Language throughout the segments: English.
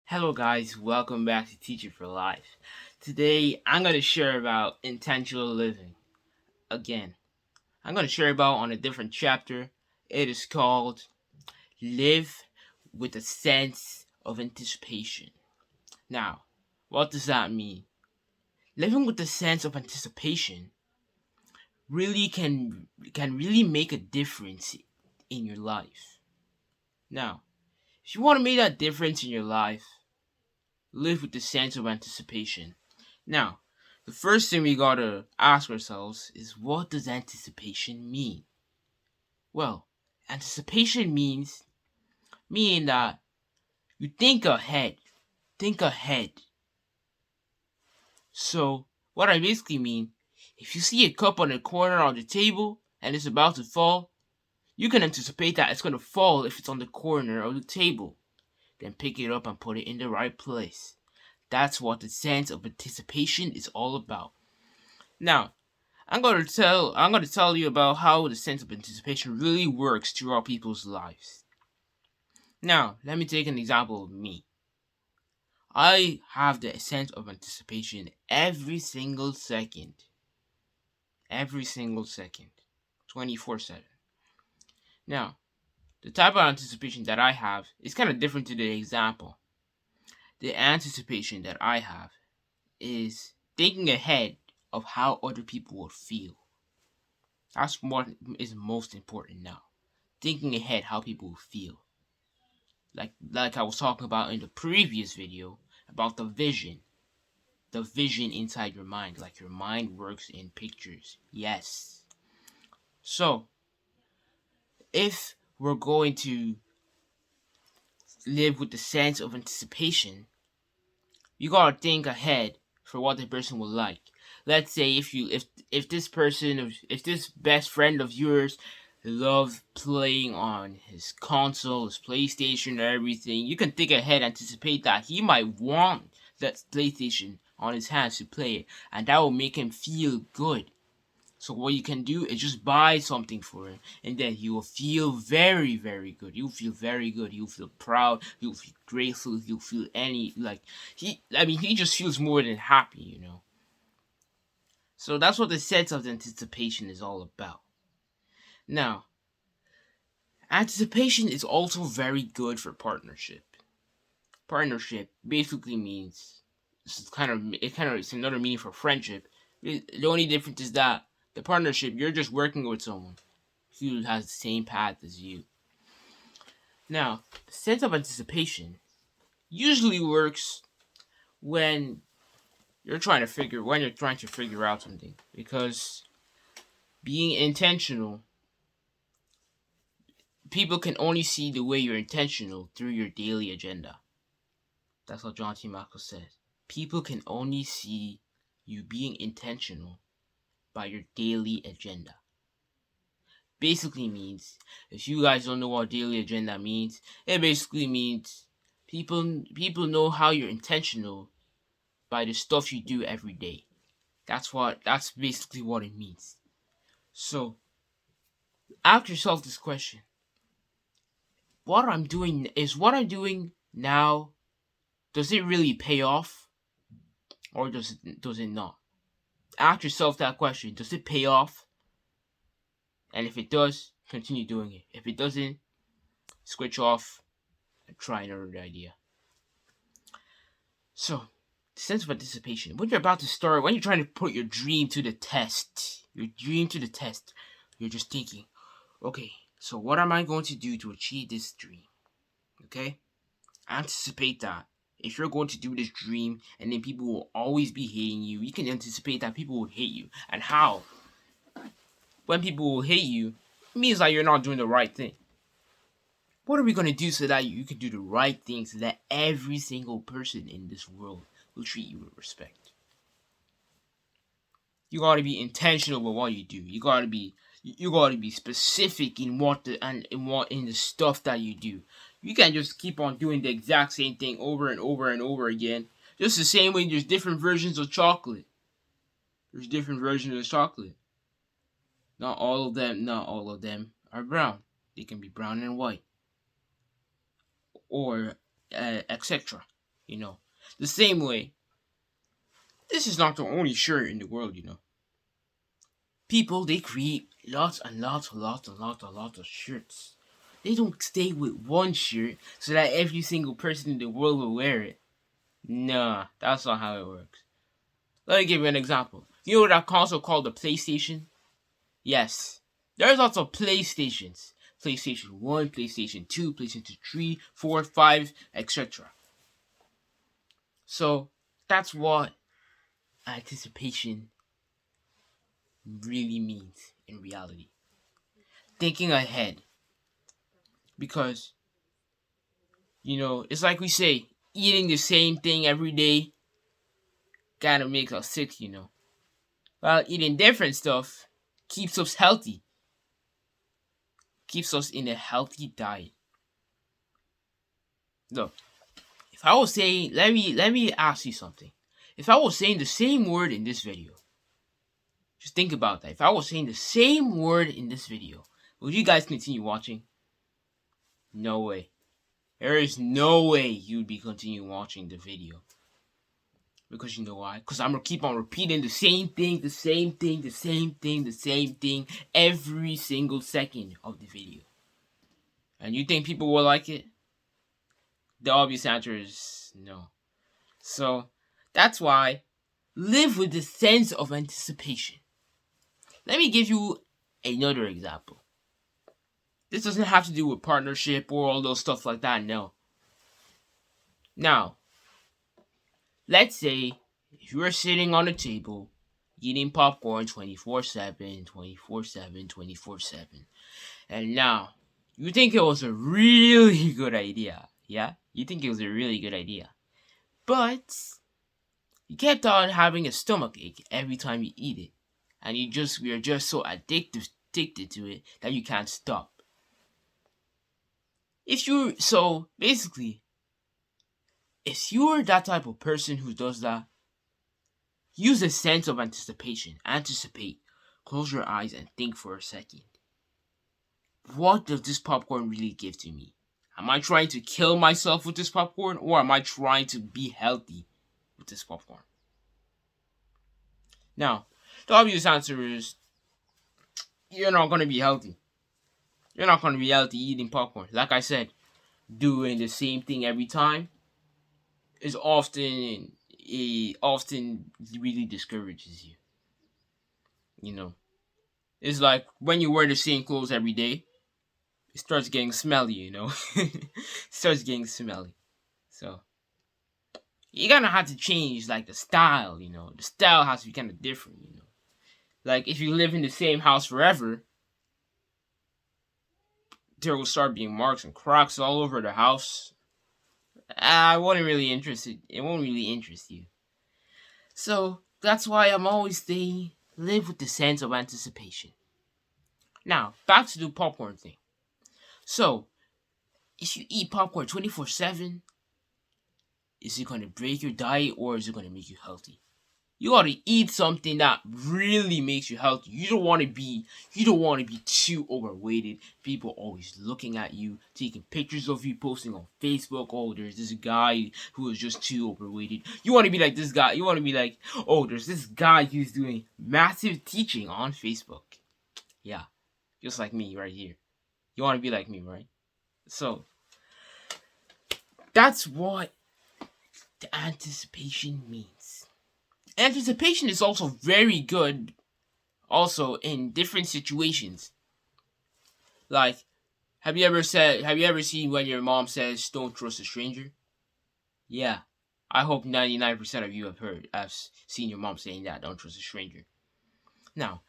Hello guys, welcome back to Teaching for Life. Today I'm going to share about intentional living. Again, I'm going to share about on a different chapter. It is called Live with a Sense of Anticipation. Now, what does that mean? Living with a sense of anticipation really can really make a difference in your life. Now, if you want to make that difference in your life, live with the sense of anticipation. Now, the first thing we gotta ask ourselves is what does anticipation mean? Well, anticipation meaning that you think ahead. Think ahead. So what I basically mean, if you see a cup on the corner of the table and it's about to fall, you can anticipate that it's gonna fall if it's on the corner of the table. Then pick it up and put it in the right place. That's what the sense of anticipation is all about. Now, I'm gonna tell you about how the sense of anticipation really works throughout people's lives. Now, let me take an example of me. I have the sense of anticipation every single second, 24/7. Now, the type of anticipation that I have is kind of different to the example. The anticipation that I have is thinking ahead of how other people will feel. That's what is most important now. Thinking ahead how people will feel. Like I was talking about in the previous video about the vision. The vision inside your mind. Like your mind works in pictures. Yes. So if we're going to live with the sense of anticipation, you gotta think ahead for what the person will like. Let's say if this person, if this best friend of yours loves playing on his console, his PlayStation, or everything, you can think ahead, anticipate that he might want that PlayStation on his hands to play it, and that will make him feel good. So what you can do is just buy something for him, and then he will feel very, very good. You'll feel very good. You'll feel proud. You'll feel grateful. You'll feel he just feels more than happy. So that's what the sense of anticipation is all about. Now, anticipation is also very good for partnership. Partnership basically means it's another meaning for friendship. The only difference is that the partnership, you're just working with someone who has the same path as you. Now, the sense of anticipation usually works when you're trying to figure out something, because being intentional, people can only see the way you're intentional through your daily agenda. That's what John T. Maxwell says. People can only see you being intentional by your daily agenda. Basically means, if you guys don't know what daily agenda means, it basically means people know how you're intentional by the stuff you do every day. That's basically what it means. So ask yourself this question. What I'm doing now, does it really pay off, or does it not? Ask yourself that question. Does it pay off? And if it does, continue doing it. If it doesn't, switch off and try another idea. So, sense of anticipation. When you're about to start, when you're trying to put your dream to the test, you're just thinking, okay, so what am I going to do to achieve this dream? Okay? Anticipate that. If you're going to do this dream and then people will always be hating you, you can anticipate that people will hate you. And how? When people will hate you, it means that you're not doing the right thing. What are we going to do so that you can do the right thing so that every single person in this world will treat you with respect? You gotta be intentional with what you do. You gotta be specific in what in the stuff that you do. You can't just keep on doing the exact same thing over and over and over again. Just the same way there's different versions of chocolate. There's different versions of chocolate. Not all of them are brown. They can be brown and white, or etc. You know, the same way, this is not the only shirt in the world, you know. People, they create lots and lots of shirts. They don't stay with one shirt so that every single person in the world will wear it. Nah, that's not how it works. Let me give you an example. You know that console called the PlayStation? Yes. There's lots of PlayStations. PlayStation 1, PlayStation 2, PlayStation 3, 4, 5, etc. So, that's what anticipation really means in reality. Thinking ahead. Because, it's like we say, eating the same thing every day kind of makes us sick. While eating different stuff keeps us healthy, keeps us in a healthy diet. Look, if I was saying, let me ask you something. If I was saying the same word in this video, just think about that. If I was saying the same word in this video, would you guys continue watching? No way. There is no way you'd be continue watching the video. Because you know why? Because I'm going to keep on repeating the same thing every single second of the video. And you think people will like it? The obvious answer is no. So, that's why live with the sense of anticipation. Let me give you another example. This doesn't have to do with partnership or all those stuff like that, no. Now, let's say if you are sitting on a table eating popcorn 24/7, 24/7, 24/7, and now you think it was a really good idea, yeah? You think it was a really good idea. But you kept on having a stomachache every time you eat it. And you're just so addicted to it that you can't stop. So basically, if you're that type of person who does that, use a sense of anticipation. Anticipate. Close your eyes and think for a second. What does this popcorn really give to me? Am I trying to kill myself with this popcorn, or am I trying to be healthy with this popcorn? Now, the obvious answer is you're not going to be healthy. You're not going to be healthy eating popcorn. Like I said, doing the same thing every time is often really discourages you. It's like when you wear the same clothes every day, it starts getting smelly. It starts getting smelly. So you're gonna have to change like the style. The style has to be kind of different. Like if you live in the same house forever, there will start being marks and cracks all over the house. I wasn't really interested. It won't really interest you. So that's why I'm always saying live with the sense of anticipation. Now, back to the popcorn thing. So, if you eat popcorn 24/7, is it going to break your diet or is it going to make you healthy? You got to eat something that really makes you healthy. You don't want to be too overweighted. People always looking at you, taking pictures of you, posting on Facebook. Oh, there's this guy who is just too overweighted. You want to be like this guy. You want to be like, oh, there's this guy who's doing massive teaching on Facebook. Yeah, just like me right here. You want to be like me, right? So, that's what the anticipation means. Anticipation is also very good also in different situations. Like, have you ever seen when your mom says don't trust a stranger? Yeah. I hope 99% of you have seen your mom saying that, don't trust a stranger. Now,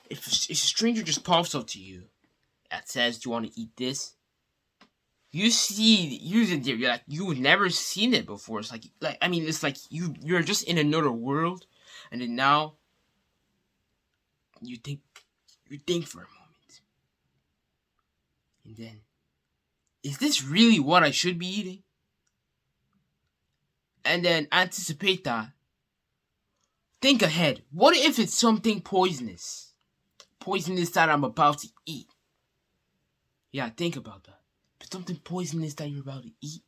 if a stranger just pops up to you and says, do you want to eat this? You're like you've never seen it before. It's like it's like you're just in another world, and then now you think for a moment, and then is this really what I should be eating? And then anticipate that. Think ahead. What if it's something poisonous? Poisonous that I'm about to eat. Yeah, think about that. If it's something poisonous that you're about to eat,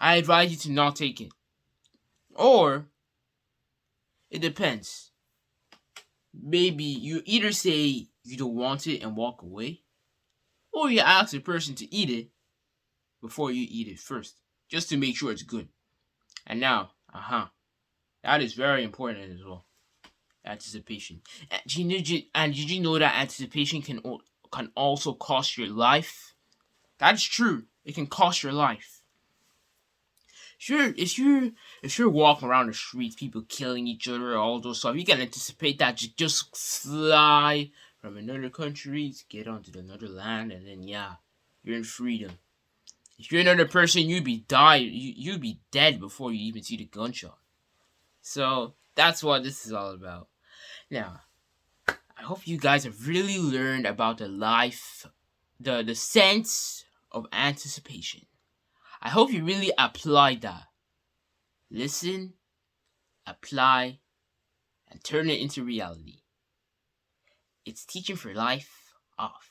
I advise you to not take it. Or, it depends. Maybe you either say you don't want it and walk away, or you ask the person to eat it before you eat it first, just to make sure it's good. And now, that is very important as well. Anticipation. Did you know that anticipation can also cost your life? That's true. It can cost your life. Sure, if you're walking around the streets, people killing each other, all those stuff, you can anticipate that you just fly from another country to get onto another land, and then yeah, you're in freedom. If you're another person, you'd be dead before you even see the gunshot. So that's what this is all about. Now, I hope you guys have really learned about the sense of anticipation. I hope you really apply that. Listen, apply, and turn it into reality. It's teaching for life off.